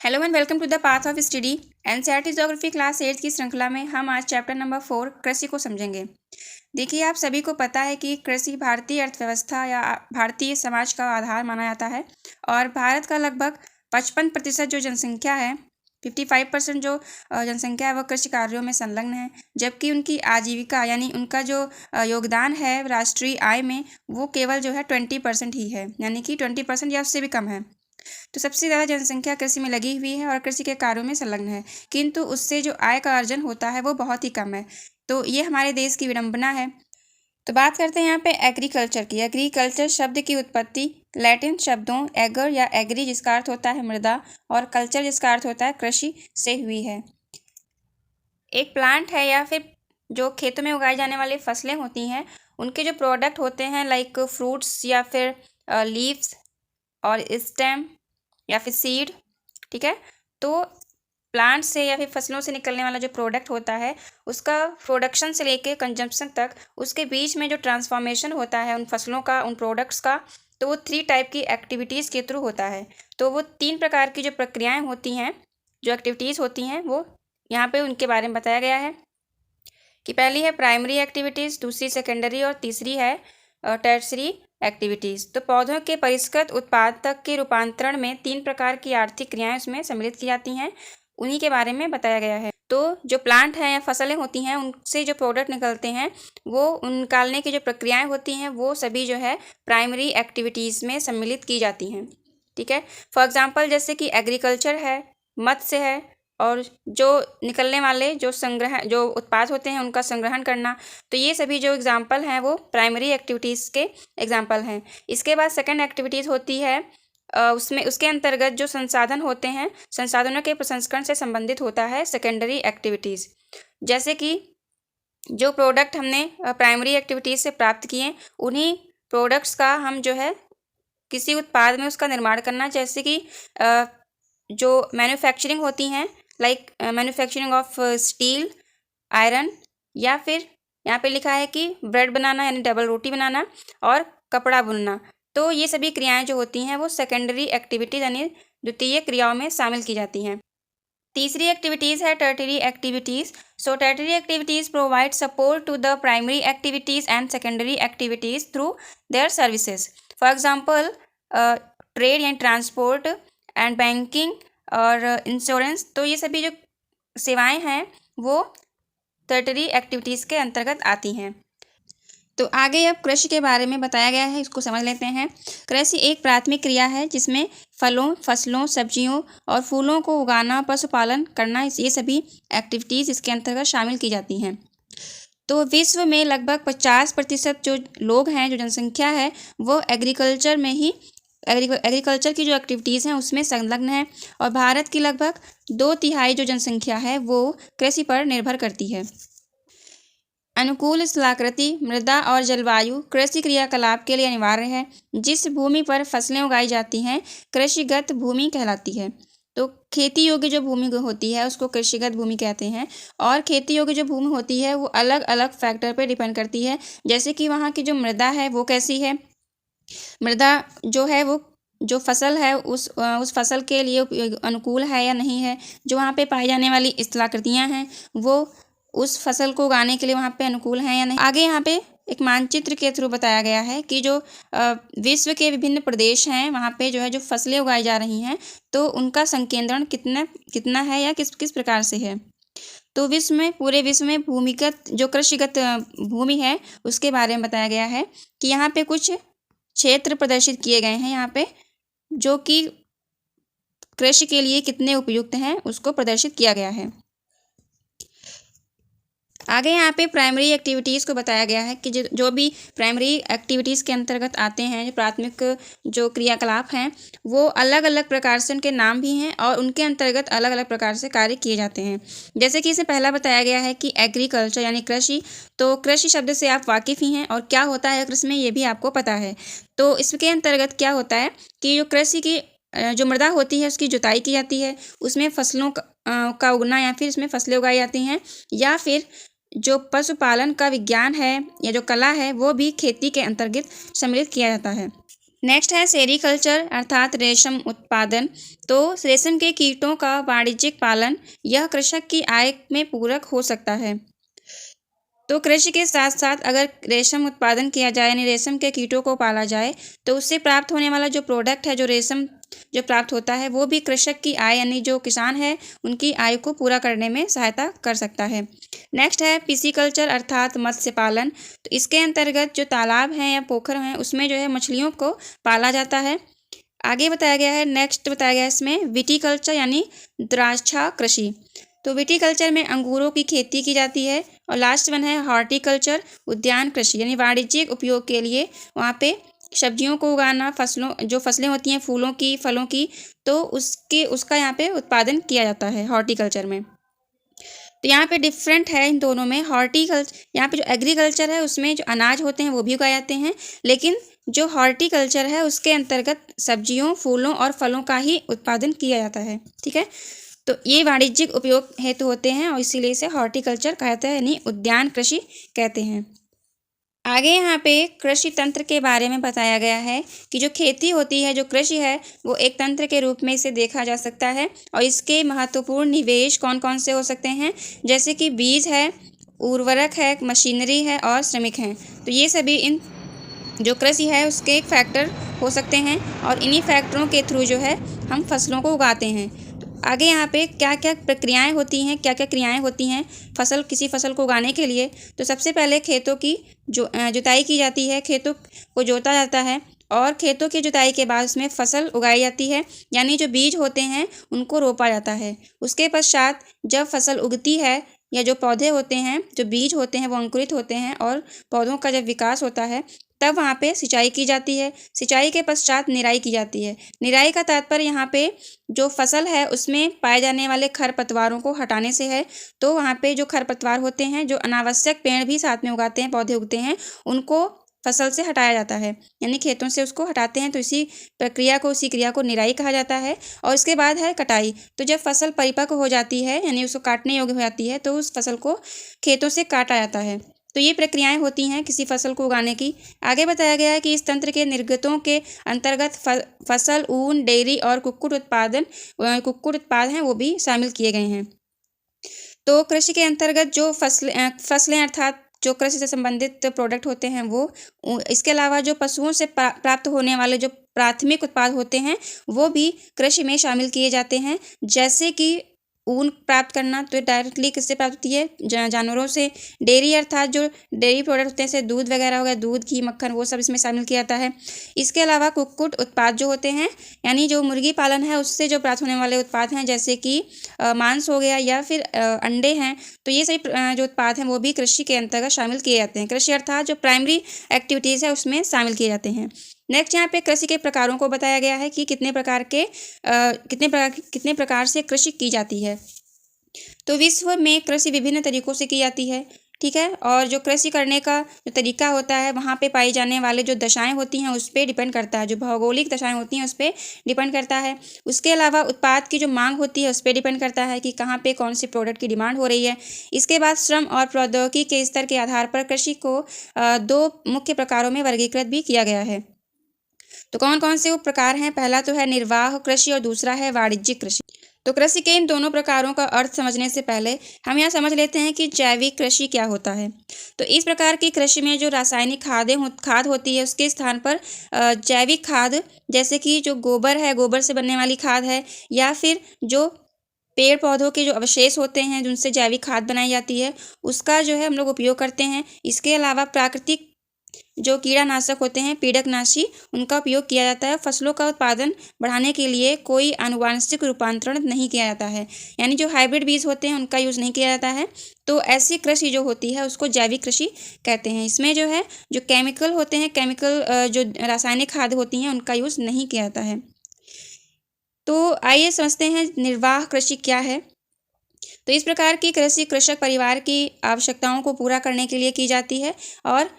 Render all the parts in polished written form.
Hello and welcome to the path of study. NCERT geography class 8 की श्रृंखला में हम आज चैप्टर नंबर 4 कृषि को समझेंगे। देखिए, आप सभी को पता है कि कृषि भारतीय अर्थव्यवस्था या भारतीय समाज का आधार माना जाता है और भारत का लगभग 55% जो जनसंख्या है, 55% जो जनसंख्या है वह कृषि कार्यों में संलग्न है, जबकि उनकी आजीविका यानी उनका जो योगदान है राष्ट्रीय आय में वो केवल जो है 20% ही है, यानी कि 20% या उससे भी कम है। तो सबसे ज़्यादा जनसंख्या कृषि में लगी हुई है और कृषि के कार्यों में संलग्न है, किंतु उससे जो आय का अर्जन होता है वो बहुत ही कम है। तो ये हमारे देश की विडंबना है। तो बात करते हैं यहाँ पे एग्रीकल्चर की। एग्रीकल्चर शब्द की उत्पत्ति लैटिन शब्दों एगर या एग्री जिसका अर्थ होता है मृदा और कल्चर जिसका अर्थ होता है कृषि से हुई है। एक प्लांट है या फिर जो खेतों में उगाई जाने वाली फसलें होती हैं उनके जो प्रोडक्ट होते हैं लाइक फ्रूट्स या फिर लीव्स और स्टेम या फिर सीड, ठीक है। तो प्लांट से या फिर फसलों से निकलने वाला जो प्रोडक्ट होता है उसका प्रोडक्शन से लेके कंजम्पशन तक उसके बीच में जो ट्रांसफॉर्मेशन होता है उन फसलों का, उन प्रोडक्ट्स का, तो वो 3 टाइप की एक्टिविटीज़ के थ्रू होता है। तो वो 3 प्रकार की जो प्रक्रियाएं होती हैं, जो एक्टिविटीज़ होती हैं, वो यहाँ पे उनके बारे में बताया गया है कि पहली है प्राइमरी एक्टिविटीज़, दूसरी सेकेंडरी और तीसरी है टर्सरी एक्टिविटीज़। तो पौधों के परिष्कृत उत्पाद तक के रूपांतरण में 3 प्रकार की आर्थिक क्रियाएं उसमें सम्मिलित की जाती हैं, उन्हीं के बारे में बताया गया है। तो जो प्लांट हैं या फसलें होती हैं उनसे जो प्रोडक्ट निकलते हैं वो उन निकालने की जो प्रक्रियाएं होती हैं वो सभी जो है प्राइमरी एक्टिविटीज़ में सम्मिलित की जाती हैं, ठीक है। फॉर एग्जांपल जैसे कि एग्रीकल्चर है, मत्स्य है और जो निकलने वाले जो उत्पाद होते हैं उनका संग्रहण करना, तो ये सभी जो एग्जाम्पल हैं वो प्राइमरी एक्टिविटीज़ के एग्जाम्पल हैं। इसके बाद सेकंड एक्टिविटीज़ होती है उसमें उसके अंतर्गत जो संसाधन होते हैं, संसाधनों के प्रसंस्करण से संबंधित होता है सेकेंडरी एक्टिविटीज़। जैसे कि जो प्रोडक्ट हमने प्राइमरी एक्टिविटीज़ से प्राप्त किए उन्हीं प्रोडक्ट्स का हम जो है किसी उत्पाद में उसका निर्माण करना, जैसे कि जो मैन्युफैक्चरिंग होती हैं like manufacturing of steel, iron, या फिर यहाँ पे लिखा है कि ब्रेड बनाना यानी डबल रोटी बनाना और कपड़ा बुनना। तो ये सभी क्रियाएं जो होती हैं वो सेकेंडरी एक्टिविटीज़ यानी द्वितीय क्रियाओं में शामिल की जाती हैं। तीसरी एक्टिविटीज़ है tertiary activities. So tertiary activities provide support to the primary activities and secondary activities through their services. For example trade and transport and banking और इंश्योरेंस। तो ये सभी जो सेवाएं हैं वो टर्टरी एक्टिविटीज़ के अंतर्गत आती हैं। तो आगे अब कृषि के बारे में बताया गया है, इसको समझ लेते हैं। कृषि एक प्राथमिक क्रिया है जिसमें फलों, फसलों, सब्जियों और फूलों को उगाना, पशुपालन करना, ये सभी एक्टिविटीज़ इसके अंतर्गत शामिल की जाती हैं। तो विश्व में लगभग 50% जो लोग हैं, जो जनसंख्या है, वो एग्रीकल्चर की जो एक्टिविटीज़ हैं उसमें संलग्न है और भारत की लगभग 2/3 जो जनसंख्या है वो कृषि पर निर्भर करती है। अनुकूल स्थलाकृति मृदा और जलवायु कृषि क्रियाकलाप के लिए अनिवार्य है। जिस भूमि पर फसलें उगाई जाती हैं कृषिगत भूमि कहलाती है। तो खेती योग्य जो भूमि होती है उसको कृषिगत भूमि कहते हैं और खेती योग्य जो भूमि होती है वो अलग अलग फैक्टर पर डिपेंड करती है, जैसे कि वहाँ की जो मृदा है वो कैसी है, मृदा जो है वो जो फसल है उस फसल के लिए अनुकूल है या नहीं है, जो वहाँ पे पाई जाने वाली स्थलाकृतियाँ हैं वो उस फसल को उगाने के लिए वहाँ पे अनुकूल हैं या नहीं। आगे यहाँ पे एक मानचित्र के थ्रू बताया गया है कि जो विश्व के विभिन्न प्रदेश हैं वहाँ पे जो है जो फसलें उगाई जा रही हैं तो उनका संकेंद्रण कितना है या किस किस प्रकार से है। तो पूरे विश्व में भूमिगत जो कृषिगत भूमि है उसके बारे में बताया गया है कि यहाँ पे कुछ क्षेत्र प्रदर्शित किए गए हैं, यहाँ पे जो कि कृषि के लिए कितने उपयुक्त हैं उसको प्रदर्शित किया गया है। आगे यहाँ पे प्राइमरी एक्टिविटीज़ को बताया गया है कि जो भी प्राइमरी एक्टिविटीज़ के अंतर्गत आते हैं, जो प्राथमिक जो क्रियाकलाप हैं वो अलग अलग प्रकार से उनके नाम भी हैं और उनके अंतर्गत अलग अलग प्रकार से कार्य किए जाते हैं। जैसे कि इसे पहला बताया गया है कि एग्रीकल्चर यानी कृषि। तो कृषि शब्द से आप वाकिफ़ ही हैं और क्या होता है कृषि में ये भी आपको पता है। तो इसके अंतर्गत क्या होता है कि जो कृषि की जो मृदा होती है उसकी जुताई की जाती है, उसमें फसलों का उगना या फिर इसमें फसलें उगाई जाती हैं, या फिर जो पशुपालन का विज्ञान है या जो कला है वो भी खेती के अंतर्गत सम्मिलित किया जाता है। नेक्स्ट है सेरीकल्चर अर्थात रेशम उत्पादन। तो रेशम के कीटों का वाणिज्यिक पालन यह कृषक की आय में पूरक हो सकता है। तो कृषि के साथ साथ अगर रेशम उत्पादन किया जाए यानी रेशम के कीटों को पाला जाए तो उससे प्राप्त होने वाला जो प्रोडक्ट है, जो रेशम जो प्राप्त होता है, वो भी कृषक की आय यानी जो किसान है उनकी आय को पूरा करने में सहायता कर सकता है। नेक्स्ट है पिसीकल्चर अर्थात मत्स्य पालन। तो इसके अंतर्गत जो तालाब हैं या पोखर हैं उसमें जो है मछलियों को पाला जाता है। आगे बताया गया है, नेक्स्ट बताया गया है इसमें विटीकल्चर यानी द्राक्षा कृषि। तो विटीकल्चर में अंगूरों की खेती की जाती है। और लास्ट वन है हॉर्टिकल्चर उद्यान कृषि यानी वाणिज्यिक उपयोग के लिए वहाँ पे सब्जियों को उगाना, जो फसलें होती हैं फूलों की, फलों की, तो उसका यहाँ पे उत्पादन किया जाता है हॉर्टिकल्चर में। तो यहाँ पे डिफरेंट है इन दोनों में। हॉर्टिकल्चर यहाँ पे जो एग्रीकल्चर है उसमें जो अनाज होते हैं वो भी उगाए जाते हैं, लेकिन जो हॉर्टिकल्चर है उसके अंतर्गत सब्जियों, फूलों और फलों का ही उत्पादन किया जाता है। ठीक है, तो ये वाणिज्यिक उपयोग हेतु होते हैं और इसीलिए इसे हॉर्टिकल्चर कहते हैं यानी उद्यान कृषि कहते हैं। आगे यहाँ पे कृषि तंत्र के बारे में बताया गया है कि जो खेती होती है, जो कृषि है, वो एक तंत्र के रूप में इसे देखा जा सकता है। और इसके महत्वपूर्ण निवेश कौन कौन से हो सकते हैं, जैसे कि बीज है, उर्वरक है, मशीनरी है और श्रमिक हैं। तो ये सभी इन जो कृषि है उसके एक फैक्टर हो सकते हैं और इन्हीं फैक्टरों के थ्रू जो है हम फसलों को उगाते हैं। तो आगे यहाँ पे क्या क्या प्रक्रियाएं होती हैं, क्या क्या क्रियाएं होती हैं किसी फसल को उगाने के लिए। तो सबसे पहले खेतों की जुताई की जाती है, खेतों को जोता जाता है और खेतों की जुताई के बाद उसमें फसल उगाई जाती है, यानी जो बीज होते हैं उनको रोपा जाता है। उसके पश्चात जब फसल उगती है या जो पौधे होते हैं, जो बीज होते हैं वो अंकुरित होते हैं और पौधों का जब विकास होता है तब वहाँ पे सिंचाई की जाती है। सिंचाई के पश्चात निराई की जाती है। निराई का तात्पर्य यहाँ पे जो फसल है उसमें पाए जाने वाले खरपतवारों को हटाने से है। तो वहाँ पे जो खरपतवार होते हैं, जो अनावश्यक पेड़ भी साथ में उगाते हैं, पौधे उगते हैं, उनको फसल से हटाया जाता है, यानी खेतों से उसको हटाते हैं। तो इसी क्रिया को निराई कहा जाता है। और इसके बाद है कटाई। तो जब फसल परिपक्व हो जाती है यानी उसको काटने योग्य हो जाती है तो उस फसल को खेतों से काटा जाता है। तो ये प्रक्रियाएं होती हैं किसी फसल को उगाने की। आगे बताया गया है कि इस तंत्र के निर्गतों के अंतर्गत फसल, ऊन, डेयरी और कुक्कुट उत्पाद हैं वो भी शामिल किए गए हैं। तो कृषि के अंतर्गत जो फसलें अर्थात जो कृषि से संबंधित प्रोडक्ट होते हैं वो, इसके अलावा जो पशुओं से प्राप्त होने वाले जो प्राथमिक उत्पाद होते हैं वो भी कृषि में शामिल किए जाते हैं। जैसे कि ऊन प्राप्त करना, तो डायरेक्टली किससे प्राप्त होती है, जानवरों से। डेयरी अर्थात जो डेयरी प्रोडक्ट होते हैं जैसे दूध वगैरह हो गया, दूध, घी, मक्खन, वो सब इसमें शामिल किया जाता है। इसके अलावा कुक्कुट उत्पाद जो होते हैं यानी जो मुर्गी पालन है उससे जो प्राप्त होने वाले उत्पाद हैं, जैसे कि मांस हो गया या फिर अंडे हैं। तो ये सभी जो उत्पाद हैं वो भी कृषि के अंतर्गत शामिल किए जाते हैं। कृषि अर्थात जो प्राइमरी एक्टिविटीज़ है उसमें शामिल किए जाते हैं। नेक्स्ट यहाँ पे कृषि के प्रकारों को बताया गया है कि कितने प्रकार से कृषि की जाती है। तो विश्व में कृषि विभिन्न तरीकों से की जाती है। ठीक है, और जो कृषि करने का जो तरीका होता है वहाँ पे पाई जाने वाले जो दशाएं होती हैं उस पर डिपेंड करता है, जो भौगोलिक दशाएं होती हैं उस पर डिपेंड करता है। उसके अलावा उत्पाद की जो मांग होती है उस पर डिपेंड करता है कि कहाँ पे कौन सी प्रोडक्ट की डिमांड हो रही है। इसके बाद श्रम और प्रौद्योगिकी के स्तर के आधार पर कृषि को 2 मुख्य प्रकारों में वर्गीकृत भी किया गया है। तो कौन कौन से वो प्रकार हैं, पहला तो है निर्वाह कृषि और दूसरा है वाणिज्यिक कृषि। तो कृषि के इन दोनों प्रकारों का अर्थ समझने से पहले हम यहाँ समझ लेते हैं कि जैविक कृषि क्या होता है। तो इस प्रकार की कृषि में जो रासायनिक खाद होती है उसके स्थान पर जैविक खाद, जैसे कि जो गोबर है, गोबर से बनने वाली खाद है, या फिर जो पेड़ पौधों के जो अवशेष होते हैं जिनसे जैविक खाद बनाई जाती है उसका जो है हम लोग उपयोग करते हैं। इसके अलावा प्राकृतिक जो कीड़ानाशक होते हैं, पीड़कनाशी, उनका उपयोग किया जाता है। फसलों का उत्पादन बढ़ाने के लिए कोई आनुवांशिक रूपांतरण नहीं किया जाता है, यानी जो हाइब्रिड बीज होते हैं उनका यूज़ नहीं किया जाता है। तो ऐसी कृषि जो होती है उसको जैविक कृषि कहते हैं। इसमें जो है जो केमिकल होते हैं, जो रासायनिक खाद होती हैं उनका यूज़ नहीं किया जाता है। तो आइए समझते हैं निर्वाह कृषि क्या है। तो इस प्रकार की कृषि कृषक परिवार की आवश्यकताओं को पूरा करने के लिए की जाती है और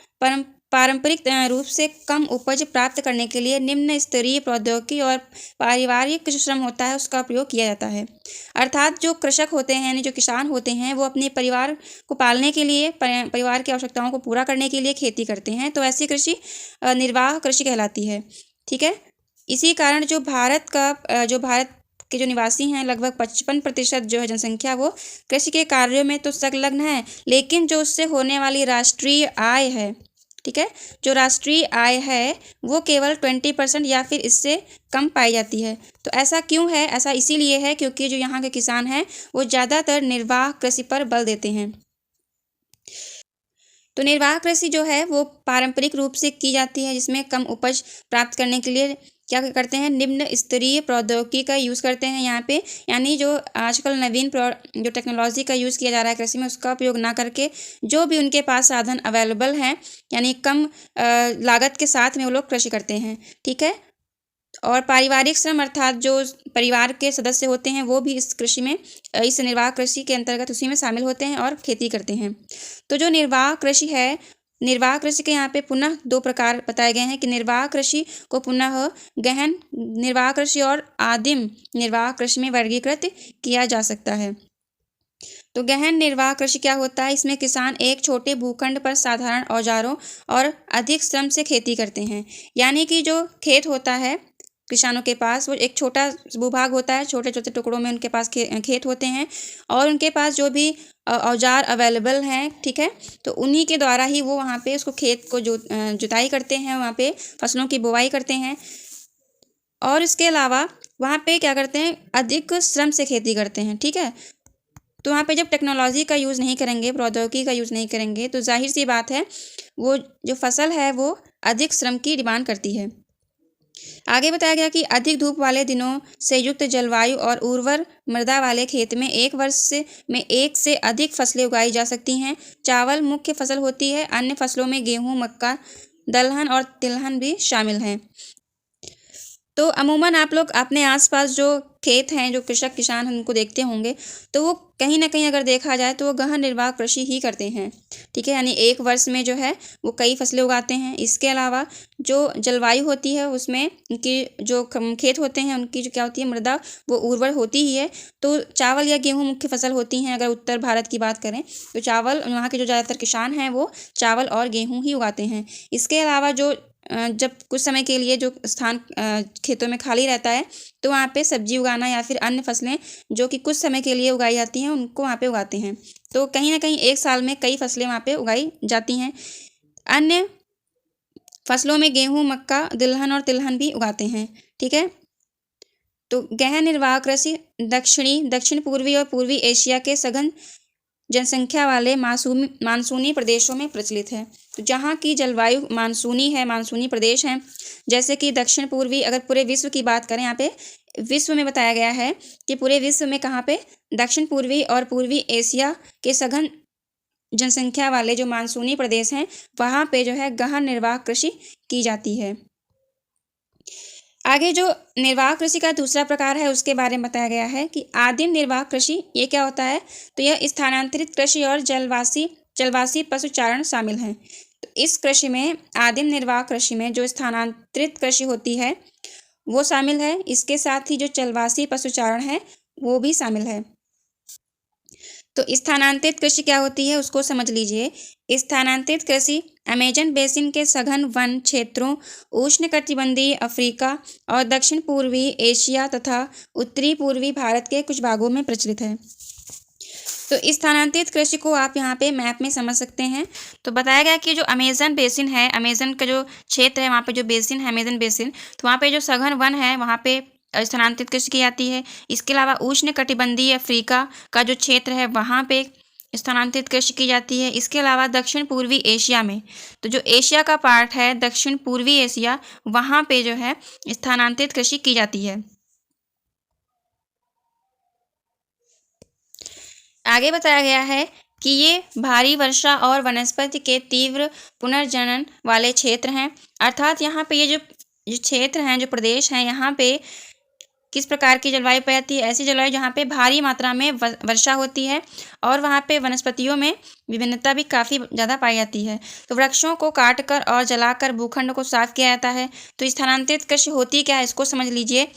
पारंपरिक रूप से कम उपज प्राप्त करने के लिए निम्न स्तरीय प्रौद्योगिकी और पारिवारिक जो श्रम होता है उसका प्रयोग किया जाता है। अर्थात जो कृषक होते हैं यानी जो किसान होते हैं वो अपने परिवार को पालने के लिए, परिवार की आवश्यकताओं को पूरा करने के लिए खेती करते हैं। तो ऐसी कृषि निर्वाह कृषि कहलाती है। ठीक है। इसी कारण जो भारत के जो निवासी हैं लगभग 55% जो है जनसंख्या वो कृषि के कार्यों में तो संलग्न है, लेकिन जो उससे होने वाली राष्ट्रीय आय है, ठीक है, जो राष्ट्रीय आय है वो केवल 20% या फिर इससे कम पाई जाती है। तो ऐसा क्यों है? ऐसा इसीलिए है क्योंकि जो यहाँ के किसान हैं वो ज़्यादातर निर्वाह कृषि पर बल देते हैं। तो निर्वाह कृषि जो है वो पारंपरिक रूप से की जाती है, जिसमें कम उपज प्राप्त करने के लिए क्या करते हैं, निम्न स्तरीय प्रौद्योगिकी का यूज़ करते हैं यहाँ पे। यानी जो आजकल नवीन जो टेक्नोलॉजी का यूज़ किया जा रहा है कृषि में, उसका उपयोग ना करके जो भी उनके पास साधन अवेलेबल हैं, यानी कम लागत के साथ में वो लोग कृषि करते हैं। ठीक है। और पारिवारिक श्रम अर्थात जो परिवार के सदस्य होते हैं वो भी इस कृषि में, इस निर्वाह कृषि के अंतर्गत उसी में शामिल होते हैं और खेती करते हैं। तो जो निर्वाह कृषि है, निर्वाह कृषि के यहाँ पे पुनः दो प्रकार बताए गए हैं कि निर्वाह कृषि को पुनः गहन निर्वाह कृषि और आदिम निर्वाह कृषि में वर्गीकृत किया जा सकता है। तो गहन निर्वाह कृषि क्या होता है? इसमें किसान एक छोटे भूखंड पर साधारण औजारों और अधिक श्रम से खेती करते हैं। यानी कि जो खेत होता है किसानों के पास, वो एक छोटा भूभाग होता है, छोटे छोटे टुकड़ों में उनके पास खेत होते हैं और उनके पास जो भी औजार अवेलेबल हैं, ठीक है, तो उन्हीं के द्वारा ही वो वहाँ पे उसको खेत को जुताई करते हैं, वहाँ पे फसलों की बुवाई करते हैं। और इसके अलावा वहाँ पे क्या करते हैं, अधिक श्रम से खेती करते हैं। ठीक है। तो वहाँ पे जब टेक्नोलॉजी का यूज़ नहीं करेंगे, प्रौद्योगिकी का यूज़ नहीं करेंगे, तो जाहिर सी बात है वो जो फसल है वो अधिक श्रम की डिमांड करती है। आगे बताया गया कि अधिक धूप वाले दिनों से युक्त जलवायु और उर्वर मृदा वाले खेत में एक वर्ष में एक से अधिक फसलें उगाई जा सकती हैं। चावल मुख्य फसल होती है, अन्य फसलों में गेहूँ, मक्का, दलहन और तिलहन भी शामिल हैं। तो अमूमन आप लोग अपने आसपास जो खेत हैं, जो कृषक किसान हैं, उनको देखते होंगे, तो वो कहीं ना कहीं अगर देखा जाए तो वो गहन निर्वाह कृषि ही करते हैं। ठीक है। यानी एक वर्ष में जो है वो कई फसलें उगाते हैं। इसके अलावा जो जलवायु होती है उसमें उनकी जो खेत होते हैं उनकी जो क्या होती है, मृदा, वो उर्वर होती ही है। तो चावल या गेहूँ मुख्य फसल होती हैं। अगर उत्तर भारत की बात करें तो चावल, वहाँ के जो ज़्यादातर किसान हैं वो चावल और गेहूँ ही उगाते हैं। इसके अलावा जो जब कुछ समय के लिए जो स्थान खेतों में खाली रहता है तो वहाँ पे सब्जी उगाना या फिर अन्य फसलें जो कि कुछ समय के लिए उगाई जाती हैं उनको वहाँ पे उगाते हैं। तो कहीं ना कहीं एक साल में कई फसलें वहाँ पे उगाई जाती हैं। अन्य फसलों में गेहूँ, मक्का, दलहन और तिलहन भी उगाते हैं। ठीक है। तो गहन निर्वाह कृषि दक्षिण पूर्वी और पूर्वी एशिया के सघन जनसंख्या वाले मानसूनी प्रदेशों में प्रचलित है। तो जहाँ की जलवायु मानसूनी है, मानसूनी प्रदेश हैं, जैसे कि दक्षिण पूर्वी, अगर पूरे विश्व की बात करें, यहाँ पे विश्व में बताया गया है कि पूरे विश्व में कहाँ पे, दक्षिण पूर्वी और पूर्वी एशिया के सघन जनसंख्या वाले जो मानसूनी प्रदेश हैं वहाँ पे जो है गहन निर्वाह कृषि की जाती है। आगे जो निर्वाह कृषि का दूसरा प्रकार है उसके बारे में बताया गया है कि आदिम निर्वाह कृषि, ये क्या होता है? तो यह स्थानांतरित कृषि और जलवासी पशुचारण शामिल हैं। तो इस कृषि में, आदिम निर्वाह कृषि में जो स्थानांतरित कृषि होती है वो शामिल है। इसके साथ ही जो जलवासी पशुचारण है वो भी शामिल है। तो स्थानांतरित कृषि क्या होती है उसको समझ लीजिए। स्थानांतरित कृषि अमेजन बेसिन के सघन वन क्षेत्रों, उष्णकटिबंधीय अफ्रीका और दक्षिण पूर्वी एशिया तथा उत्तरी पूर्वी भारत के कुछ भागों में प्रचलित है। तो स्थानांतरित कृषि को आप यहाँ पे मैप में समझ सकते हैं। तो बताया गया कि जो अमेजन बेसिन है, अमेजन का जो क्षेत्र है, वहाँ पे जो बेसिन है अमेजन बेसिन, तो वहाँ पे जो सघन वन है वहाँ पे स्थानांतरित कृषि की जाती है। इसके अलावा उष्णकटिबंधीय अफ्रीका का जो क्षेत्र है वहाँ पे स्थानांतरित कृषि की जाती है। इसके अलावा दक्षिण पूर्वी एशिया में, तो जो एशिया का पार्ट है दक्षिण पूर्वी एशिया, वहाँ पे जो है स्थानांतरित कृषि की जाती है। आगे बताया गया है कि ये भारी वर्षा और वनस्पति के तीव्र पुनर्जनन वाले क्षेत्र हैं। अर्थात यहाँ पे ये जो क्षेत्र हैं, जो प्रदेश हैं, यहाँ पे किस प्रकार की जलवायु पाई जाती है? ऐसी जलवायु जहाँ पे भारी मात्रा में वर्षा होती है और वहाँ पे वनस्पतियों में विभिन्नता भी काफ़ी ज़्यादा पाई जाती है। तो वृक्षों को काटकर और जलाकर भूखंड को साफ किया जाता है। तो स्थानांतरित कृषि होती क्या है इसको समझ लीजिए।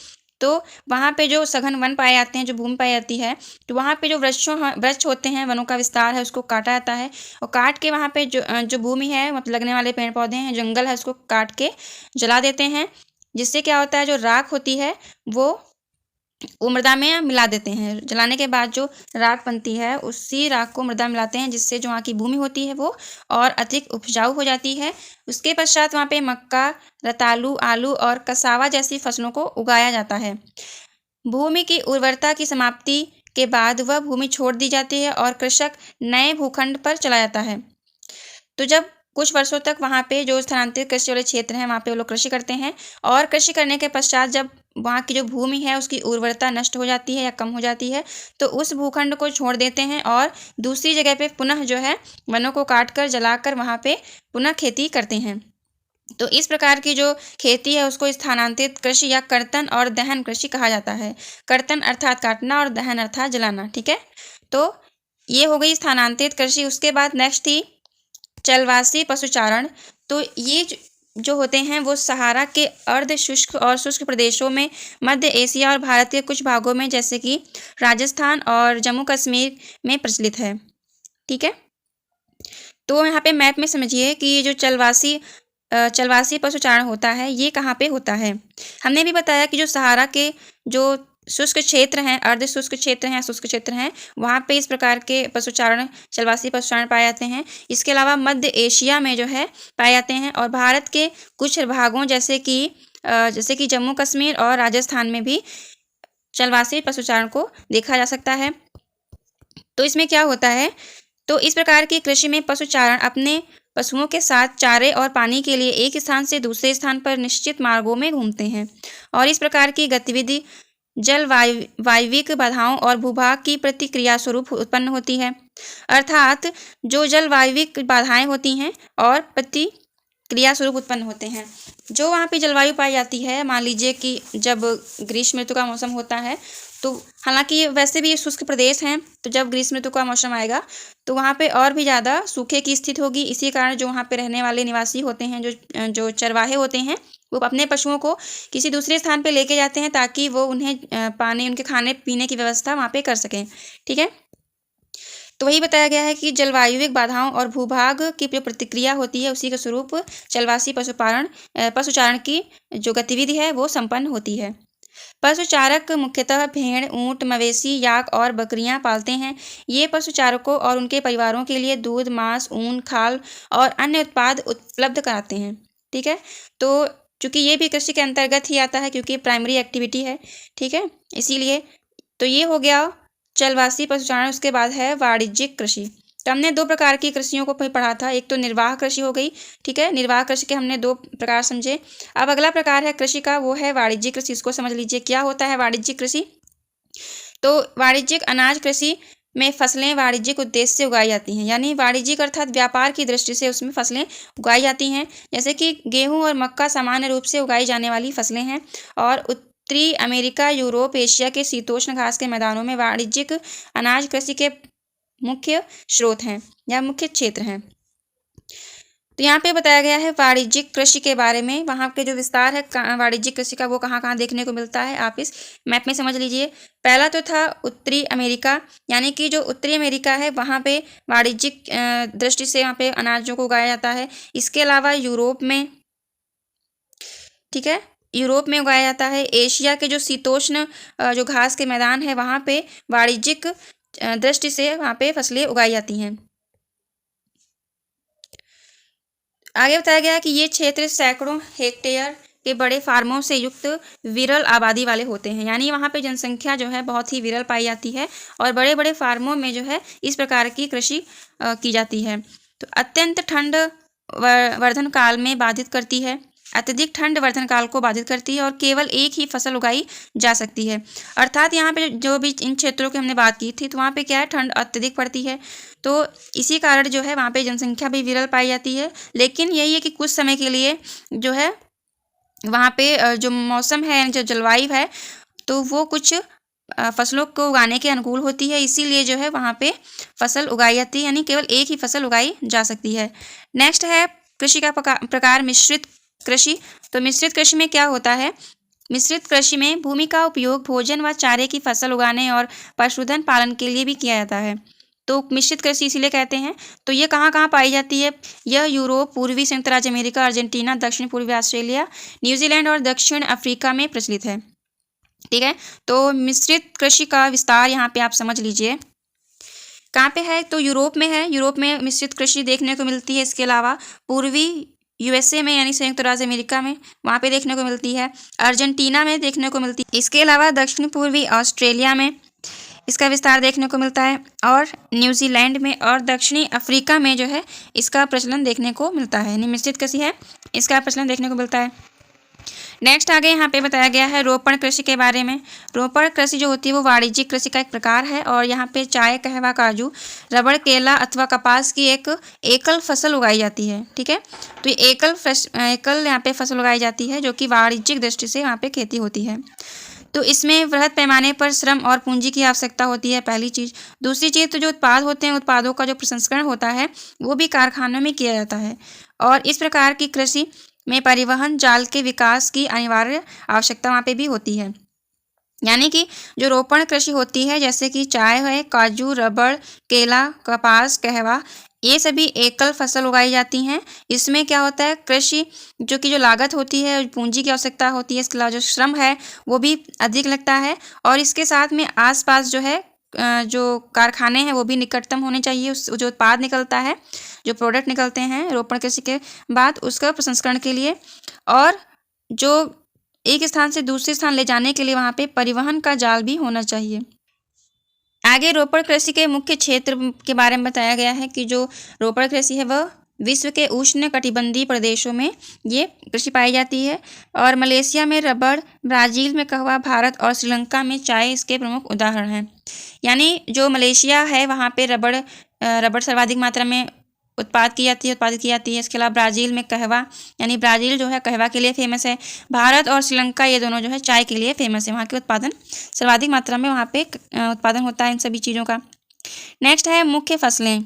तो वहाँ पे जो सघन वन पाए जाते हैं, जो भूमि पाई जाती है, तो वहाँ पे जो वृक्ष होते हैं, वनों का विस्तार है, उसको काटा जाता है और काट के वहाँ पे जो भूमि है, मतलब लगने वाले पेड़ पौधे हैं, जंगल है, उसको काट के जला देते हैं। जिससे क्या होता है, जो राख होती है वो मृदा में मिला देते हैं। जलाने के बाद जो राख बनती है उसी राख को मृदा में मिलाते हैं, जिससे जो वहाँ की भूमि होती है वो और अधिक उपजाऊ हो जाती है। उसके पश्चात वहाँ पे मक्का, रतालू, आलू और कसावा जैसी फसलों को उगाया जाता है। भूमि की उर्वरता की समाप्ति के बाद वह भूमि छोड़ दी जाती है और कृषक नए भूखंड पर चला जाता है। तो जब कुछ वर्षों तक वहाँ पे जो स्थानांतरित कृषि वाले क्षेत्र हैं वहाँ पे वो लोग कृषि करते हैं, और कृषि करने के पश्चात जब वहाँ की जो भूमि है उसकी उर्वरता नष्ट हो जाती है या कम हो जाती है, तो उस भूखंड को छोड़ देते हैं और दूसरी जगह पे पुनः जो है वनों को काट कर जलाकर वहाँ पे पुनः खेती करते हैं। तो इस प्रकार की जो खेती है उसको स्थानांतरित कृषि या कर्तन और दहन कृषि कहा जाता है। कर्तन अर्थात काटना और दहन अर्थात जलाना। ठीक है, तो ये हो गई स्थानांतरित कृषि। उसके बाद नेक्स्ट थी जलवासी पशुचारण। तो ये जो होते हैं वो सहारा के अर्ध शुष्क और शुष्क प्रदेशों में, मध्य एशिया और भारत के कुछ भागों में जैसे कि राजस्थान और जम्मू कश्मीर में प्रचलित है। ठीक है, तो यहाँ पे मैप में समझिए कि ये जो चलवासी पशुचारण होता है ये कहाँ पे होता है। हमने भी बताया कि जो सहारा के जो शुष्क क्षेत्र हैं, अर्ध शुष्क क्षेत्र हैं, शुष्क क्षेत्र हैं, वहाँ पे इस प्रकार के पशुचारण, चलवासी पशुचारण पाए जाते हैं। इसके अलावा मध्य एशिया में जो है पाए जाते हैं, और भारत के कुछ भागों जैसे कि जम्मू कश्मीर और राजस्थान में भी चलवासी पशुचारण को देखा जा सकता है। तो इसमें क्या होता है, तो इस प्रकार की कृषि में पशुचारण अपने पशुओं के साथ चारे और पानी के लिए एक स्थान से दूसरे स्थान पर निश्चित मार्गों में घूमते हैं, और इस प्रकार की गतिविधि जलवायविक बाधाओं और भूभाग की प्रतिक्रिया स्वरूप उत्पन्न होती है। अर्थात जो जलवायविक बाधाएं होती हैं और प्रतिक्रिया स्वरूप उत्पन्न होते हैं। जो वहाँ पे जलवायु पाई जाती है, मान लीजिए कि जब ग्रीष्म ऋतु का मौसम होता है, तो हालांकि वैसे भी ये शुष्क प्रदेश हैं, तो जब ग्रीष्म ऋतु का मौसम आएगा तो वहाँ पे और भी ज़्यादा सूखे की स्थिति होगी। इसी कारण जो वहाँ पे रहने वाले निवासी होते हैं, जो चरवाहे होते हैं, वो अपने पशुओं को किसी दूसरे स्थान पे लेके जाते हैं ताकि वो उन्हें पानी, उनके खाने पीने की व्यवस्था वहाँ पे कर सकें। ठीक है, तो वही बताया गया है कि जलवायुविक बाधाओं और भूभाग की जो प्रतिक्रिया होती है उसी के स्वरूप चलवासी पशुचारण की जो गतिविधि है वो संपन्न होती है। पशुचारक मुख्यतः भेड़, ऊंट, मवेशी, याक और बकरियां पालते हैं। ये पशुचारकों और उनके परिवारों के लिए दूध, मांस, ऊन, खाल और अन्य उत्पाद उपलब्ध कराते हैं। ठीक है, तो चूंकि ये भी कृषि के अंतर्गत ही आता है क्योंकि प्राइमरी एक्टिविटी है। ठीक है, इसीलिए तो ये हो गया चलवासी पशुचारण। उसके बाद है वाणिज्यिक कृषि। तो हमने दो प्रकार की कृषियों को पढ़ा था, एक तो निर्वाह कृषि हो गई। ठीक है, निर्वाह कृषि के हमने दो प्रकार समझे। अब अगला प्रकार है कृषि का, वो है वाणिज्यिक कृषि। इसको समझ लीजिए क्या होता है वाणिज्यिक कृषि। तो वाणिज्यिक अनाज कृषि में फसलें वाणिज्यिक उद्देश्य से उगाई जाती हैं, यानी वाणिज्यिक अर्थात व्यापार की दृष्टि से उसमें फसलें उगाई जाती हैं। जैसे कि गेहूँ और मक्का सामान्य रूप से उगाई जाने वाली फसलें हैं, और उत्तरी अमेरिका, यूरोप, एशिया के शीतोष्ण घास के मैदानों में वाणिज्यिक अनाज कृषि के मुख्य स्रोत हैं या मुख्य क्षेत्र हैं। तो यहाँ पे बताया गया है वाणिज्यिक कृषि के बारे में। वहाँ के जो विस्तार है वाणिज्यिक कृषि का वो कहाँ कहाँ देखने को मिलता है, आप इस मैप में समझ लीजिए। पहला तो था उत्तरी अमेरिका, यानी कि जो उत्तरी अमेरिका है वहाँ पे वाणिज्यिक दृष्टि से वहाँ पे अनाजों को उगाया जाता है। इसके अलावा यूरोप में, ठीक है, यूरोप में उगाया जाता है। एशिया के जो शीतोष्ण जो घास के मैदान है वहाँ पे वाणिज्यिक दृष्टि से वहाँ पे फसलें उगाई जाती हैं। आगे बताया गया कि ये क्षेत्र सैकड़ों हेक्टेयर के बड़े फार्मों से युक्त विरल आबादी वाले होते हैं, यानी वहाँ पे जनसंख्या जो है बहुत ही विरल पाई जाती है, और बड़े बड़े फार्मों में जो है इस प्रकार की कृषि की जाती है। तो अत्यंत ठंड वर्धन काल में बाधित करती है, अत्यधिक ठंड वर्धन काल को बाधित करती है, और केवल एक ही फसल उगाई जा सकती है। अर्थात यहाँ पे जो भी इन क्षेत्रों की हमने बात की थी, तो वहाँ पे क्या है, ठंड अत्यधिक पड़ती है, तो इसी कारण जो है वहाँ पे जनसंख्या भी विरल पाई जाती है। लेकिन यही है कि कुछ समय के लिए जो है वहाँ पे जो मौसम है, जो जलवायु है, तो वो कुछ फसलों को उगाने के अनुकूल होती है, इसीलिए जो है वहाँ पे फसल उगाई जाती है, यानी केवल एक ही फसल उगाई जा सकती है। नेक्स्ट है कृषि का प्रकार मिश्रित कृषि। तो मिश्रित कृषि में क्या होता है, मिश्रित कृषि में भूमि का उपयोग भोजन व चारे की फसल उगाने और पशुधन पालन के लिए भी किया जाता है। तो मिश्रित कृषि इसीलिए कहते हैं। तो ये कहाँ कहाँ पाई जाती है? यह यूरोप, पूर्वी संयुक्त राज्य अमेरिका, अर्जेंटीना, दक्षिण पूर्वी ऑस्ट्रेलिया, न्यूजीलैंड और दक्षिण अफ्रीका में प्रचलित है। ठीक है, तो मिश्रित कृषि का विस्तार यहाँ पे आप समझ लीजिए। कहाँ पे है? तो यूरोप में है। यूरोप में मिश्रित कृषि देखने को मिलती है। इसके अलावा पूर्वी यूएसए में यानी संयुक्त राज्य अमेरिका में वहाँ पे देखने को मिलती है। अर्जेंटीना में देखने को मिलती है। इसके अलावा दक्षिण पूर्वी ऑस्ट्रेलिया में इसका विस्तार देखने को मिलता है और न्यूजीलैंड में और दक्षिणी अफ्रीका में जो है इसका प्रचलन देखने को मिलता है। यानी मिश्रित कृषि है, इसका प्रचलन देखने को मिलता है। नेक्स्ट आगे यहाँ पे बताया गया है रोपण कृषि के बारे में। रोपण कृषि जो होती है वो वाणिज्यिक कृषि का एक प्रकार है और यहाँ पे चाय, कहवा, काजू, रबड़, केला अथवा कपास की एक एकल फसल उगाई जाती है। ठीक है, तो ये एकल यहाँ पे फसल उगाई जाती है जो कि वाणिज्यिक दृष्टि से यहाँ पे खेती होती है। तो इसमें वृहद पैमाने पर श्रम और पूंजी की आवश्यकता होती है, पहली चीज़। दूसरी चीज़, तो जो उत्पाद होते हैं उत्पादों का जो प्रसंस्करण होता है वो भी कारखानों में किया जाता है और इस प्रकार की कृषि में परिवहन जाल के विकास की अनिवार्य आवश्यकता वहाँ पे भी होती है। यानी कि जो रोपण कृषि होती है जैसे कि चाय है, काजू, रबड़, केला, कपास, कहवा, ये सभी एकल फसल उगाई जाती हैं। इसमें क्या होता है, कृषि जो लागत होती है, पूंजी की आवश्यकता होती है, इसके अलावा जो श्रम है वो भी अधिक लगता है और इसके साथ में आसपास जो है जो कारखाने हैं वो भी निकटतम होने चाहिए। उस जो उत्पाद निकलता है, जो प्रोडक्ट निकलते हैं रोपण कृषि के बाद उसका प्रसंस्करण के लिए और जो एक स्थान से दूसरे स्थान ले जाने के लिए वहाँ पे परिवहन का जाल भी होना चाहिए। आगे रोपण कृषि के मुख्य क्षेत्र के बारे में बताया गया है कि जो रोपण कृषि है वह विश्व के उष्ण कटिबंधीय प्रदेशों में ये कृषि पाई जाती है और मलेशिया में रबड़, ब्राज़ील में कहवा, भारत और श्रीलंका में चाय इसके प्रमुख उदाहरण हैं। यानी जो मलेशिया है वहाँ पे रबड़ सर्वाधिक मात्रा में उत्पादित की जाती है। इसके अलावा ब्राज़ील में कहवा, यानी ब्राज़ील जो है कहवा के लिए फेमस है। भारत और श्रीलंका ये दोनों जो है चाय के लिए फेमस है। वहाँ के उत्पादन सर्वाधिक मात्रा में वहाँ पे उत्पादन होता है इन सभी चीज़ों का। नेक्स्ट है मुख्य फसलें।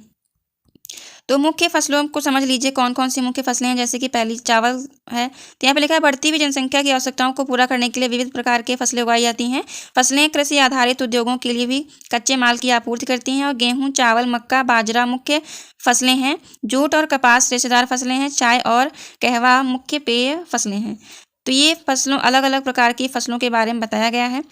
तो मुख्य फसलों को समझ लीजिए कौन कौन सी मुख्य फसलें हैं। जैसे कि पहली चावल है, तो यहाँ पे लिखा है बढ़ती हुई जनसंख्या की आवश्यकताओं को पूरा करने के लिए विविध प्रकार के फसलें उगाई जाती हैं। फसलें कृषि आधारित उद्योगों के लिए भी कच्चे माल की आपूर्ति करती हैं और गेहूँ, चावल, मक्का, बाजरा मुख्य फसलें हैं। जूट और कपास रेशेदार फसलें हैं। चाय और कहवा मुख्य पेय फसलें हैं। तो ये फसलों अलग अलग प्रकार की फसलों के बारे में बताया गया है।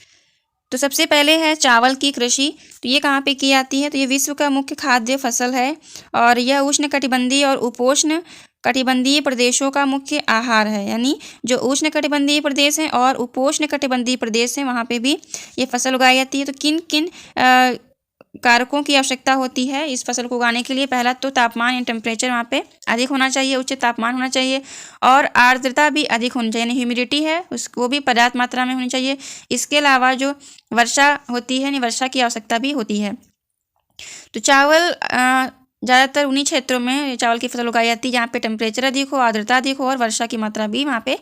तो सबसे पहले है चावल की कृषि। तो ये कहाँ पे की जाती है? तो ये विश्व का मुख्य खाद्य फसल है और यह उष्ण कटिबंधीय और उपोष्ण कटिबंधीय प्रदेशों का मुख्य आहार है। यानी जो उष्ण कटिबंधीय प्रदेश हैं और उपोष्ण कटिबंधीय प्रदेश हैं वहाँ पे भी ये फसल उगाई जाती है। तो किन किन कारकों की आवश्यकता होती है इस फसल को उगाने के लिए? पहला तो तापमान या टेम्परेचर वहाँ पे अधिक होना चाहिए, उच्च तापमान होना चाहिए और आर्द्रता भी अधिक होनी चाहिए, यानी ह्यूमिडिटी है उसको भी पर्याप्त मात्रा में होनी चाहिए। इसके अलावा जो वर्षा होती है यानी वर्षा की आवश्यकता भी होती है। तो चावल ज़्यादातर उन्हीं क्षेत्रों में चावल की फसल उगाई जाती है जहाँ पे टेम्परेचर अधिक हो, आर्द्रता अधिक हो और वर्षा की मात्रा भी वहाँ पे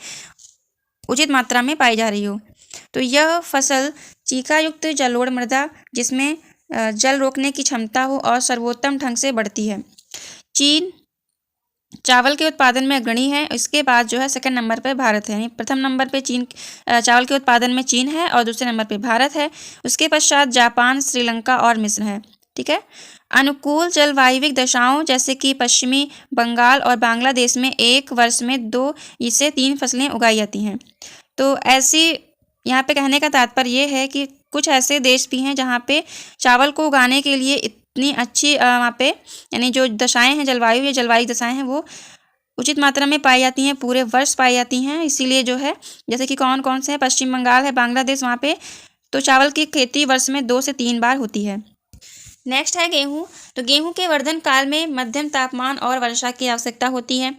उचित मात्रा में पाई जा रही हो। तो यह फसल चीकायुक्त जलोढ़ मृदा जिसमें जल रोकने की क्षमता हो और सर्वोत्तम ढंग से बढ़ती है। चीन चावल के उत्पादन में अग्रणी है। इसके बाद जो है सेकंड नंबर पर भारत है। यानी प्रथम नंबर पे चावल के उत्पादन में चीन है और दूसरे नंबर पे भारत है। उसके पश्चात जापान, श्रीलंका और मिस्र है। ठीक है, अनुकूल जलवायविक दशाओं जैसे कि पश्चिमी बंगाल और बांग्लादेश में एक वर्ष में 2 से 3 फसलें उगाई जाती हैं। तो ऐसी यहाँ पे कहने का तात्पर्य ये है कि कुछ ऐसे देश भी हैं जहाँ पे चावल को उगाने के लिए इतनी अच्छी वहाँ पे यानी जो दशाएं हैं जलवायु या जलवायु दशाएं हैं वो उचित मात्रा में पाई जाती हैं, पूरे वर्ष पाई जाती हैं। इसीलिए जो है जैसे कि कौन कौन से हैं, पश्चिम बंगाल है, बांग्लादेश, वहाँ पे तो चावल की खेती वर्ष में 2 से 3 बार होती है। नेक्स्ट है गेहूँ। तो गेहूँ के वर्धन काल में मध्यम तापमान और वर्षा की आवश्यकता होती है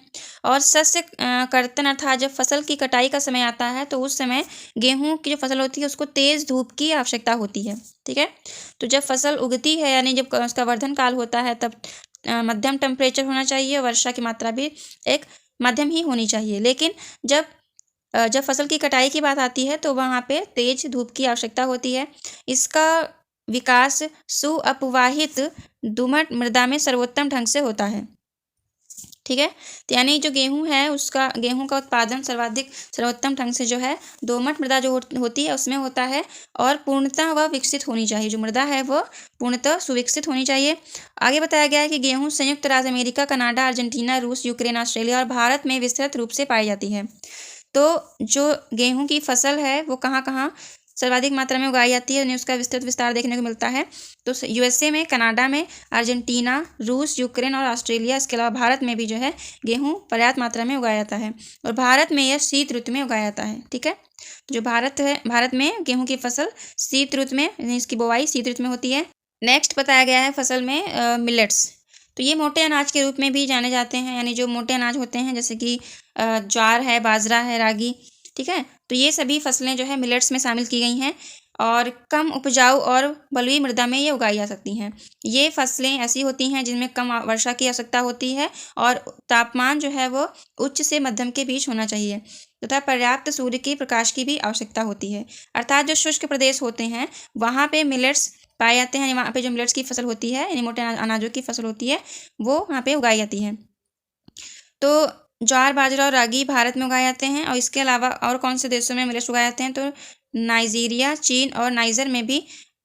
और शस्य कर्तन अर्थात जब फसल की कटाई का समय आता है तो उस समय गेहूँ की जो फसल होती है उसको तेज़ धूप की आवश्यकता होती है। ठीक है, तो जब फसल उगती है यानी जब उसका वर्धन काल होता है तब मध्यम टेम्परेचर होना चाहिए, वर्षा की मात्रा भी एक मध्यम ही होनी चाहिए। लेकिन जब फसल की कटाई की बात आती है तो वहाँ पे तेज धूप की आवश्यकता होती है। इसका विकास सुअपवाहित दोमट मृदा में सर्वोत्तम ढंग से होता है। ठीक है। तो यानी जो गेहूं है उसका गेहूं का उत्पादन सर्वोत्तम ढंग से जो है दोमट मृदा जो होती है उसमें होता है, और पूर्णतः वह विकसित होनी चाहिए। जो मृदा है वह पूर्णतः सुविकसित होनी चाहिए। आगे बताया गया है कि गेहूं संयुक्त राज्य अमेरिका, कनाडा, अर्जेंटीना, रूस, यूक्रेन, ऑस्ट्रेलिया और भारत में विस्तृत रूप से पाई जाती है। तो जो गेहूं की फसल है वो कहाँ कहाँ सर्वाधिक मात्रा में उगाई जाती है, यानी उसका विस्तार देखने को मिलता है। तो यूएसए में, कनाडा में, अर्जेंटीना, रूस, यूक्रेन और ऑस्ट्रेलिया, इसके अलावा भारत में भी जो है गेहूं पर्याप्त मात्रा में उगाया जाता है, और भारत में यह शीत ऋतु में उगाया जाता है। ठीक है। तो जो भारत है, भारत में गेहूं की फसल शीत ऋतु में, यानी इसकी बुवाई शीत ऋतु में होती है। नेक्स्ट बताया गया है फसल में मिलेट्स। तो ये मोटे अनाज के रूप में भी जाने जाते हैं, यानी जो मोटे अनाज होते हैं जैसे कि ज्वार है, बाजरा है, रागी। ठीक है। तो ये सभी फसलें जो है मिलेट्स में शामिल की गई हैं, और कम उपजाऊ और बलुई मृदा में ये उगाई जा सकती हैं। ये फसलें ऐसी होती हैं जिनमें कम वर्षा की आवश्यकता होती है, और तापमान जो है वो उच्च से मध्यम के बीच होना चाहिए, तथा पर्याप्त सूर्य के प्रकाश की भी आवश्यकता होती है। अर्थात जो शुष्क प्रदेश होते हैं वहाँ पे मिलेट्स पाए जाते हैं। वहाँ पे जो मिलेट्स की फसल होती है, यानी मोटे अनाजों की फसल होती है, वो वहाँ पे उगाई जाती है। तो ज्वार, बाजरा और रागी भारत में उगाए जाते हैं, और इसके अलावा और कौन से देशों में मिलेट्स उगाए जाते हैं, तो नाइजीरिया, चीन और नाइजर में भी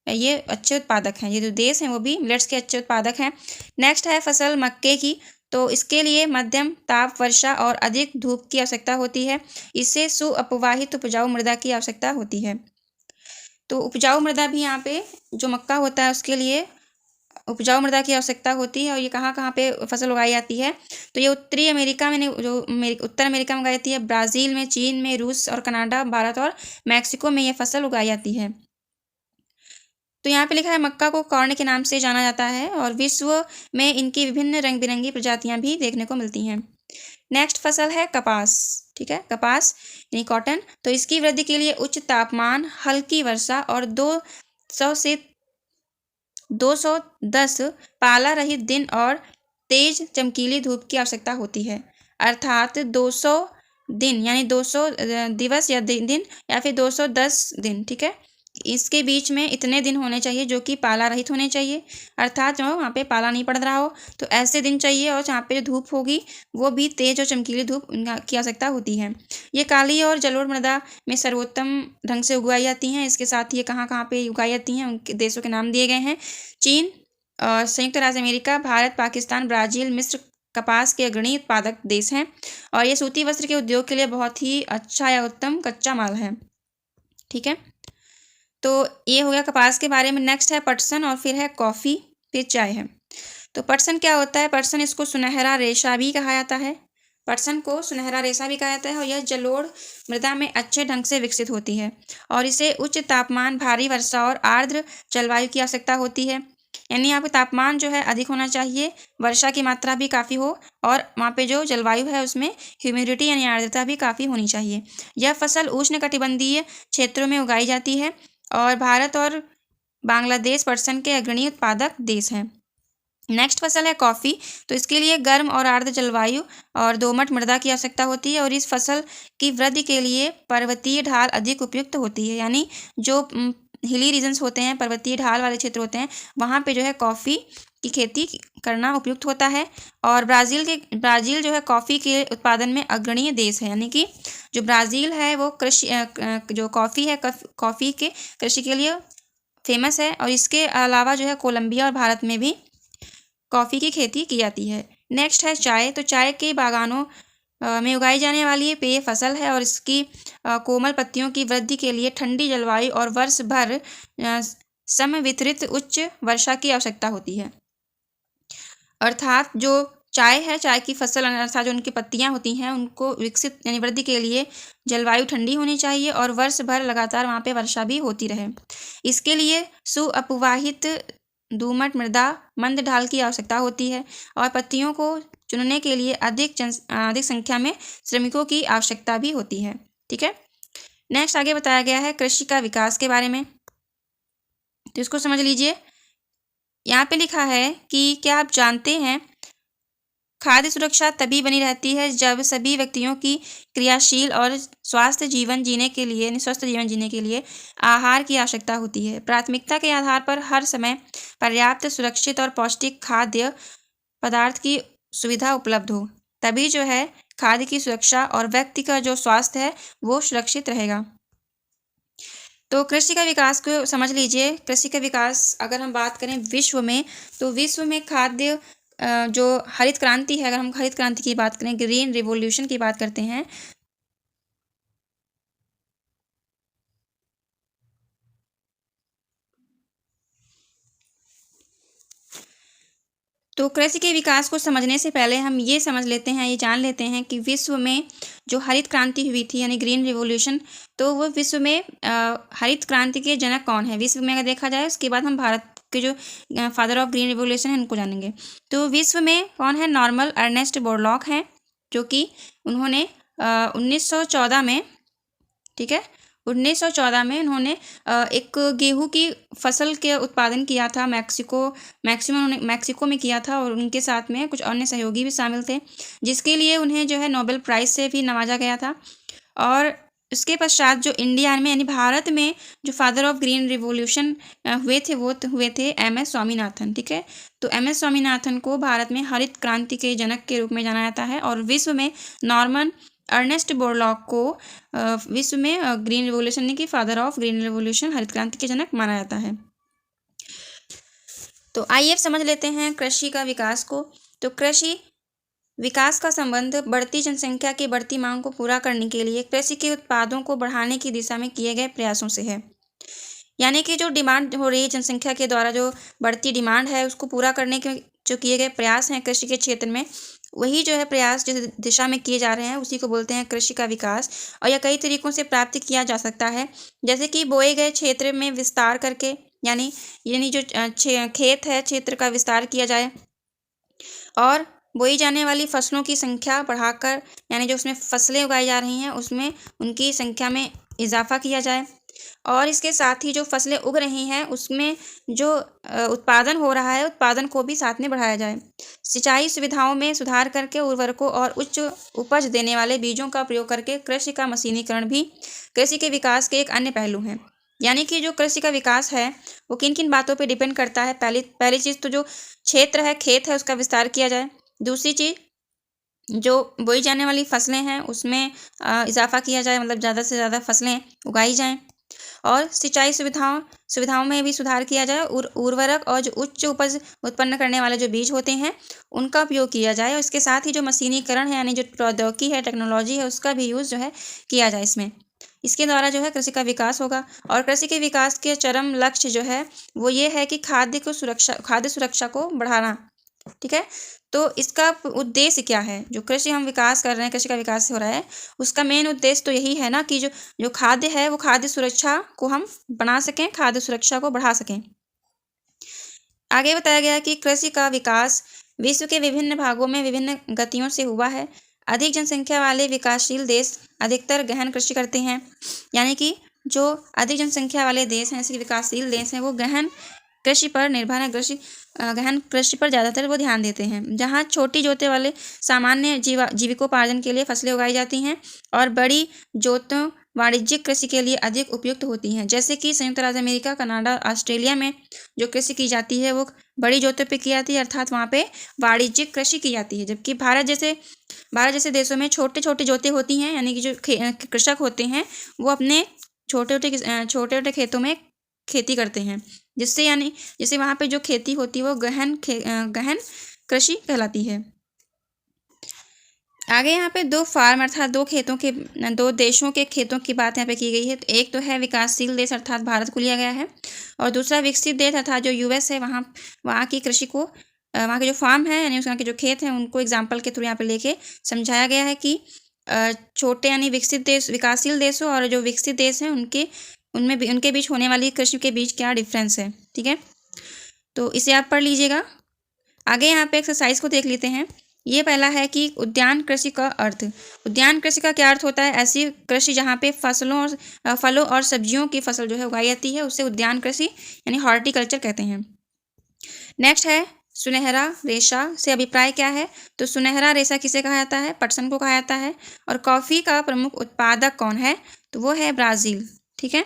ये अच्छे उत्पादक हैं। ये जो देश हैं वो भी मिलेट्स के अच्छे उत्पादक हैं। नेक्स्ट है फसल मक्के की। तो इसके लिए मध्यम ताप, वर्षा और अधिक धूप की आवश्यकता होती है। इससे सुअपवाहित उपजाऊ मृदा की आवश्यकता होती है। तो उपजाऊ मृदा भी यहाँ पे जो मक्का होता है उसके लिए उपजाऊ मृदा की आवश्यकता होती है। और ये कहाँ कहाँ पे फसल उगाई जाती है, तो ये उत्तरी अमेरिका में, जो उत्तर अमेरिका में उगाई जाती है, ब्राज़ील में, चीन में, रूस और कनाडा, भारत और मैक्सिको में ये फसल उगाई जाती है। तो यहाँ पे लिखा है मक्का को कॉर्न के नाम से जाना जाता है, और विश्व में इनकी विभिन्न रंग बिरंगी प्रजातियाँ भी देखने को मिलती हैं। नेक्स्ट फसल है कपास। ठीक है। कपास यानी कॉटन। तो इसकी वृद्धि के लिए उच्च तापमान, हल्की वर्षा और 200 से 210 पाला रहित दिन और तेज चमकीली धूप की आवश्यकता होती है। अर्थात 200 दिन यानी 200 दिवस या दिन या फिर 210 दिन। ठीक है। इसके बीच में इतने दिन होने चाहिए जो कि पाला रहित होने चाहिए, अर्थात जो वहाँ पे पाला नहीं पड़ रहा हो, तो ऐसे दिन चाहिए। और जहाँ पे जो धूप होगी वो भी तेज और चमकीली धूप की आवश्यकता होती है। ये काली और जलोढ़ मृदा में सर्वोत्तम ढंग से उगाई जाती हैं। इसके साथ ही कहाँ कहाँ पे उगाई जाती हैं उनके देशों के नाम दिए गए हैं। चीन, संयुक्त राज्य अमेरिका, भारत, पाकिस्तान, ब्राज़ील, मिस्र कपास के अग्रणी उत्पादक देश हैं, और ये सूती वस्त्र के उद्योग के लिए बहुत ही अच्छा या उत्तम कच्चा माल है। ठीक है। तो ये हो गया कपास के बारे में। नेक्स्ट है पटसन, और फिर है कॉफ़ी, फिर चाय है। तो पटसन क्या होता है? पटसन इसको सुनहरा रेशा भी कहा जाता है। पटसन को सुनहरा रेशा भी कहा जाता है, और यह जलोढ़ मृदा में अच्छे ढंग से विकसित होती है, और इसे उच्च तापमान, भारी वर्षा और आर्द्र जलवायु की आवश्यकता होती है। यानी यहाँ पे तापमान जो है अधिक होना चाहिए, वर्षा की मात्रा भी काफ़ी हो, और वहाँ पे जो जलवायु है उसमें ह्यूमिडिटी यानी आर्द्रता भी काफ़ी होनी चाहिए। यह फसल उष्णकटिबंधीय क्षेत्रों में उगाई जाती है, और भारत और बांग्लादेश पटसन के अग्रणी उत्पादक देश हैं। नेक्स्ट फसल है कॉफ़ी। तो इसके लिए गर्म और आर्द्र जलवायु और दोमट मृदा की आवश्यकता होती है, और इस फसल की वृद्धि के लिए पर्वतीय ढाल अधिक उपयुक्त होती है। यानी जो हिली रीजन्स होते हैं, पर्वतीय ढाल वाले क्षेत्र होते हैं, वहाँ पे जो है कॉफ़ी की खेती करना उपयुक्त होता है। और ब्राज़ील जो है कॉफ़ी के उत्पादन में अग्रणीय देश है। यानी कि जो ब्राज़ील है वो जो कॉफ़ी है, कॉफ़ी के कृषि के लिए फेमस है। और इसके अलावा जो है कोलंबिया और भारत में भी कॉफ़ी की खेती की जाती है। नेक्स्ट है चाय। तो चाय के बागानों में उगाई जाने वाली ये पेय फसल है, और इसकी कोमल पत्तियों की वृद्धि के लिए ठंडी जलवायु और वर्ष भर समवितरित उच्च वर्षा की आवश्यकता होती है। अर्थात जो चाय है, चाय की फसल अर्थात जो उनकी पत्तियां होती हैं उनको विकसित यानी वृद्धि के लिए जलवायु ठंडी होनी चाहिए, और वर्ष भर लगातार वहाँ पे वर्षा भी होती रहे। इसके लिए सुअपवाहित दोमट मृदा, मंद ढाल की आवश्यकता होती है, और पत्तियों को चुनने के लिए अधिक संख्या में श्रमिकों की आवश्यकता भी होती है। ठीक है। नेक्स्ट आगे बताया गया है कृषि का विकास के बारे में, तो इसको समझ लीजिए। यहाँ पे लिखा है कि क्या आप जानते हैं खाद्य सुरक्षा तभी बनी रहती है जब सभी व्यक्तियों की क्रियाशील और स्वस्थ जीवन जीने के लिए आहार की आवश्यकता होती है। प्राथमिकता के आधार पर हर समय पर्याप्त, सुरक्षित और पौष्टिक खाद्य पदार्थ की सुविधा उपलब्ध हो। तभी जो है खाद्य की सुरक्षा और व्यक्ति का जो स्वास्थ्य है वो सुरक्षित रहेगा। तो कृषि का विकास को समझ लीजिए। कृषि का विकास अगर हम बात करें विश्व में, तो विश्व में खाद्य जो हरित क्रांति है, अगर हम हरित क्रांति की बात करें, ग्रीन रिवॉल्यूशन की बात करते हैं, तो कृषि के विकास को समझने से पहले हम ये समझ लेते हैं, ये जान लेते हैं कि विश्व में जो हरित क्रांति हुई थी यानी ग्रीन रिवॉल्यूशन, तो वो विश्व में हरित क्रांति के जनक कौन है विश्व में अगर देखा जाए। उसके बाद हम भारत के जो फादर ऑफ ग्रीन रिवॉल्यूशन है उनको जानेंगे। तो विश्व में कौन है? नॉर्मन अर्नेस्ट बोरलॉग हैं, जो कि उन्होंने 1914 में, ठीक है, 1914 में उन्होंने एक गेहूं की फसल के उत्पादन किया था। मैक्सिको में किया था, और उनके साथ में कुछ अन्य सहयोगी भी शामिल थे, जिसके लिए उन्हें जो है नोबेल प्राइज़ से भी नवाजा गया था। और उसके पश्चात जो इंडिया में यानी भारत में जो फादर ऑफ ग्रीन रिवॉल्यूशन हुए थे वो हुए थे एम.एस. स्वामीनाथन, ठीक है। तो एम.एस. स्वामीनाथन को भारत में हरित क्रांति के जनक के रूप में जाना जाता है, और विश्व में नॉर्मन अर्नेस्ट बोरलॉग को विश्व में ग्रीन रिवॉल्यूशन यानी कि फादर ऑफ ग्रीन रिवॉल्यूशन, हरित क्रांति के जनक माना जाता है। तो आइए अब समझ लेते हैं कृषि का विकास को। तो कृषि विकास का संबंध बढ़ती जनसंख्या की बढ़ती मांग को पूरा करने के लिए कृषि के उत्पादों को बढ़ाने की दिशा में किए गए प्रयासों से है। यानी कि जो डिमांड हो रही है जनसंख्या के द्वारा, जो बढ़ती डिमांड है उसको पूरा करने के जो किए गए प्रयास हैं कृषि के क्षेत्र में, वही जो है प्रयास जिस दिशा में किए जा रहे हैं उसी को बोलते हैं कृषि का विकास। और यह कई तरीकों से प्राप्त किया जा सकता है, जैसे कि बोए गए क्षेत्र में विस्तार करके, यानी जो खेत है क्षेत्र का विस्तार किया जाए, और बोई जाने वाली फसलों की संख्या बढ़ाकर, यानी जो उसमें फसलें उगाई जा रही हैं उसमें उनकी संख्या में इजाफा किया जाए। और इसके साथ ही जो फसलें उग रही हैं उसमें जो उत्पादन हो रहा है उत्पादन को भी साथ में बढ़ाया जाए। सिंचाई सुविधाओं में सुधार करके उर्वरकों और उच्च उपज देने वाले बीजों का प्रयोग करके कृषि का मशीनीकरण भी कृषि के विकास के एक अन्य पहलू हैं। यानी कि जो कृषि का विकास है वो किन किन बातों पर डिपेंड करता है। पहली चीज़ तो जो क्षेत्र है, खेत है, उसका विस्तार किया जाए। दूसरी चीज़ जो बोई जाने वाली फसलें हैं उसमें इजाफा किया जाए, मतलब ज़्यादा से ज़्यादा फसलें उगाई जाएं। और सिंचाई सुविधाओं में भी सुधार किया जाए। उर्वरक और जो उच्च उपज उत्पन्न करने वाले जो बीज होते हैं उनका उपयोग किया जाए। और इसके साथ ही जो मशीनीकरण है यानी जो प्रौद्योगिकी है, टेक्नोलॉजी है, उसका भी यूज़ जो है किया जाए इसमें। इसके द्वारा जो है कृषि का विकास होगा। और कृषि के विकास के चरम लक्ष्य जो है वो ये है कि खाद्य सुरक्षा को बढ़ाना, ठीक है। तो इसका उद्देश्य क्या है? जो कृषि हम विकास कर रहे हैं, कृषि का विकास हो रहा है, उसका मेन उद्देश्य तो यही है ना कि जो खाद्य है वो खाद्य सुरक्षा को हम बना सकें, खाद्य सुरक्षा को बढ़ा सकें। आगे बताया गया कि कृषि का विकास विश्व के विभिन्न भागों में विभिन्न गतियों से हुआ है। अधिक जनसंख्या वाले विकासशील देश अधिकतर गहन कृषि करते हैं, यानी कि जो अधिक जनसंख्या वाले देश हैं, जैसे विकासशील देश हैं, वो गहन कृषि पर निर्भर है। गहन कृषि पर ज़्यादातर वो ध्यान देते हैं, जहाँ छोटी जोतों वाले सामान्य जीविकोपार्जन के लिए फसलें उगाई जाती हैं, और बड़ी जोतों वाणिज्यिक कृषि के लिए अधिक उपयुक्त होती हैं। जैसे कि संयुक्त राज्य अमेरिका, कनाडा, ऑस्ट्रेलिया में जो कृषि की जाती है वो बड़ी जोतों पे की जाती है, अर्थात वहाँ पे वाणिज्यिक कृषि की जाती है। जबकि भारत जैसे देशों में छोटे छोटे जोतें होती हैं, यानी कि जो कृषक होते हैं वो अपने छोटे छोटे खेतों में खेती करते हैं, जिससे वहाँ पे जो खेती होती है वो गहन कृषि कहलाती है। आगे यहाँ पे अर्थात दो देशों के खेतों की बात यहाँ पे की गई है। तो एक तो है विकासशील देश अर्थात भारत को लिया गया है, और दूसरा विकसित देश अर्थात जो यूएस है, वहाँ की कृषि को, वहाँ के जो फार्म है यानी उसके जो खेत हैं उनको एग्जाम्पल के थ्रू यहाँ पे लेके समझाया गया है कि छोटे यानी विकासशील देशों और जो विकसित देश हैं उनके बीच होने वाली कृषि के बीच क्या डिफरेंस है, ठीक है। तो इसे आप पढ़ लीजिएगा। आगे यहाँ पे एक्सरसाइज को देख लेते हैं। ये पहला है कि उद्यान कृषि का अर्थ। उद्यान कृषि का क्या अर्थ होता है? ऐसी कृषि जहाँ पे फलों और सब्जियों की फसल जो है उगाई जाती है, उसे उद्यान कृषि यानी हॉर्टिकल्चर कहते हैं। नेक्स्ट है सुनहरा रेशा से अभिप्राय क्या है? तो सुनहरा रेशा किसे कहा जाता है? पटसन को कहा जाता है। और कॉफ़ी का प्रमुख उत्पादक कौन है? तो वो है ब्राज़ील, ठीक है।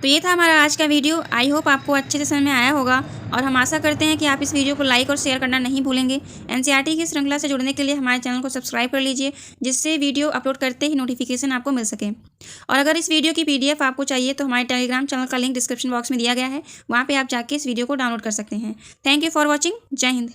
तो ये था हमारा आज का वीडियो। आई होप आपको अच्छे से समझ में आया होगा और हम आशा करते हैं कि आप इस वीडियो को लाइक और शेयर करना नहीं भूलेंगे। एनसीईआरटी की श्रृंखला से जुड़ने के लिए हमारे चैनल को सब्सक्राइब कर लीजिए, जिससे वीडियो अपलोड करते ही नोटिफिकेशन आपको मिल सके। और अगर इस वीडियो की PDF आपको चाहिए तो हमारे टेलीग्राम चैनल का लिंक डिस्क्रिप्शन बॉक्स में दिया गया है, वहाँ पर आप जाके इस वीडियो को डाउनलोड कर सकते हैं। Thank you for watching. जय हिंद।